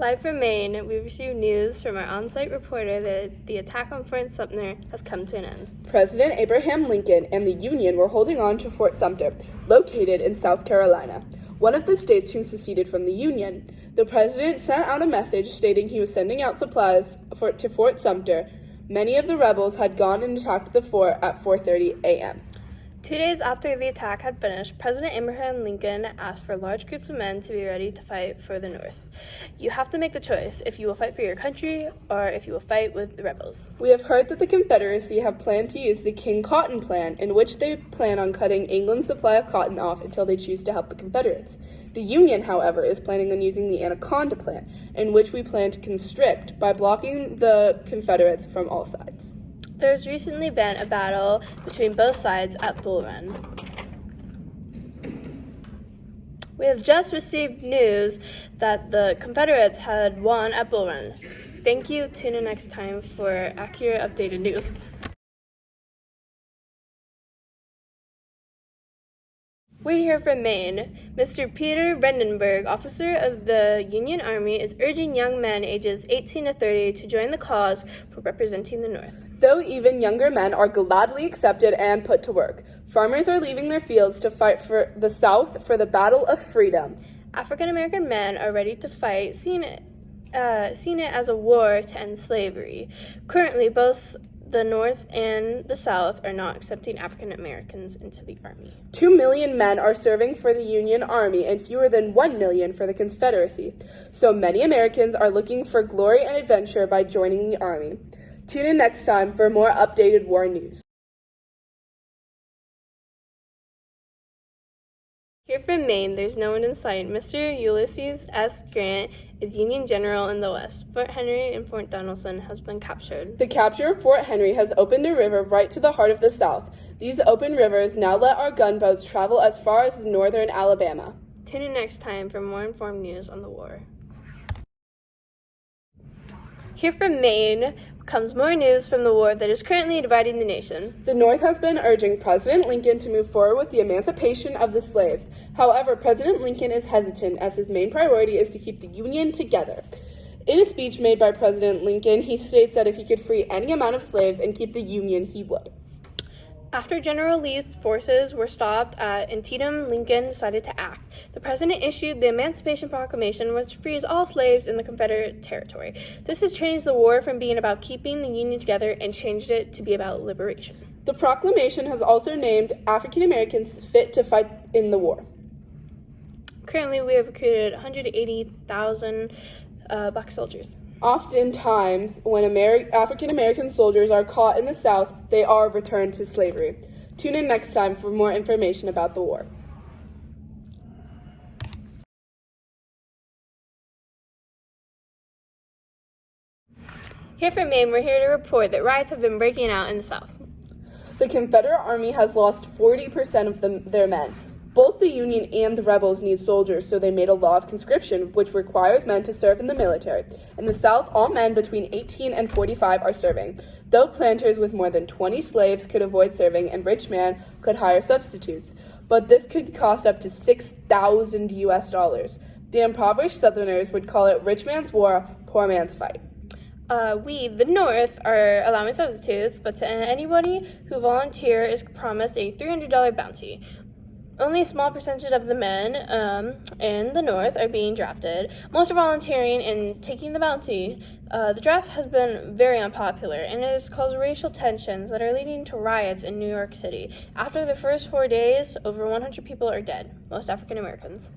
Live from Maine, we received news from our on-site reporter that the attack on Fort Sumter has come to an end. President Abraham Lincoln and the Union were holding on to Fort Sumter, located in South Carolina, one of the states who seceded from the Union. The president sent out a message stating he was sending out supplies to Fort Sumter. Many of the rebels had gone and attacked the fort at 4:30 a.m. 2 days after the attack had finished, President Abraham Lincoln asked for large groups of men to be ready to fight for the North. You have to make the choice if you will fight for your country or if you will fight with the rebels. We have heard that the Confederacy have planned to use the King Cotton Plan, in which they plan on cutting England's supply of cotton off until they choose to help the Confederates. The Union, however, is planning on using the Anaconda Plan, in which we plan to constrict by blocking the Confederates from all sides. There has recently been a battle between both sides at Bull Run. We have just received news that the Confederates had won at Bull Run. Thank you. Tune in next time for accurate, updated news. We're here from Maine. Mr. Peter Brandenburg, officer of the Union Army, is urging young men ages 18 to 30 to join the cause for representing the North. Though even younger men are gladly accepted and put to work, farmers are leaving their fields to fight for the South for the battle of freedom. African American men are ready to fight, seeing it as a war to end slavery. Currently, both the North and the South are not accepting African Americans into the Army. 2 million men are serving for the Union Army and fewer than 1 million for the Confederacy. So many Americans are looking for glory and adventure by joining the Army. Tune in next time for more updated war news. Here from Maine, there's no one in sight. Mr. Ulysses S. Grant is Union General in the West. Fort Henry and Fort Donelson has been captured. The capture of Fort Henry has opened a river right to the heart of the South. These open rivers now let our gunboats travel as far as northern Alabama. Tune in next time for more informed news on the war. Here from Maine comes more news from the war that is currently dividing the nation. The North has been urging President Lincoln to move forward with the emancipation of the slaves. However, President Lincoln is hesitant as his main priority is to keep the Union together. In a speech made by President Lincoln, he states that if he could free any amount of slaves and keep the Union, he would. After General Lee's forces were stopped at Antietam, Lincoln decided to act. The president issued the Emancipation Proclamation, which frees all slaves in the Confederate territory. This has changed the war from being about keeping the Union together and changed it to be about liberation. The proclamation has also named African Americans fit to fight in the war. Currently, we have recruited 180,000 black soldiers. Oftentimes, when African American soldiers are caught in the South, they are returned to slavery. Tune in next time for more information about the war. Here from Maine, we're here to report that riots have been breaking out in the South. The Confederate Army has lost 40% of their men. Both the Union and the rebels need soldiers, so they made a law of conscription, which requires men to serve in the military. In the South, all men between 18 and 45 are serving. Though planters with more than 20 slaves could avoid serving and rich men could hire substitutes, but this could cost up to $6,000 US. The impoverished Southerners would call it rich man's war, poor man's fight. We, the North, are allowing substitutes, but to anybody who volunteers is promised a $300 bounty. Only a small percentage of the men in the North are being drafted. Most are volunteering and taking the bounty. The draft has been very unpopular, and it has caused racial tensions that are leading to riots in New York City. After the first 4 days, over 100 people are dead, most African Americans.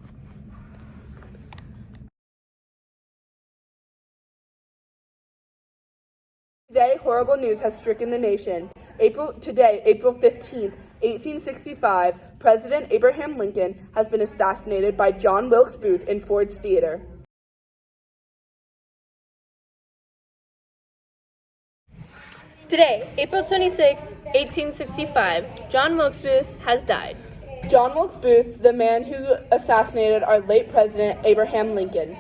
Today, horrible news has stricken the nation. April 15th, 1865, President Abraham Lincoln has been assassinated by John Wilkes Booth in Ford's Theater. Today, April 26, 1865, John Wilkes Booth has died. John Wilkes Booth, the man who assassinated our late President Abraham Lincoln.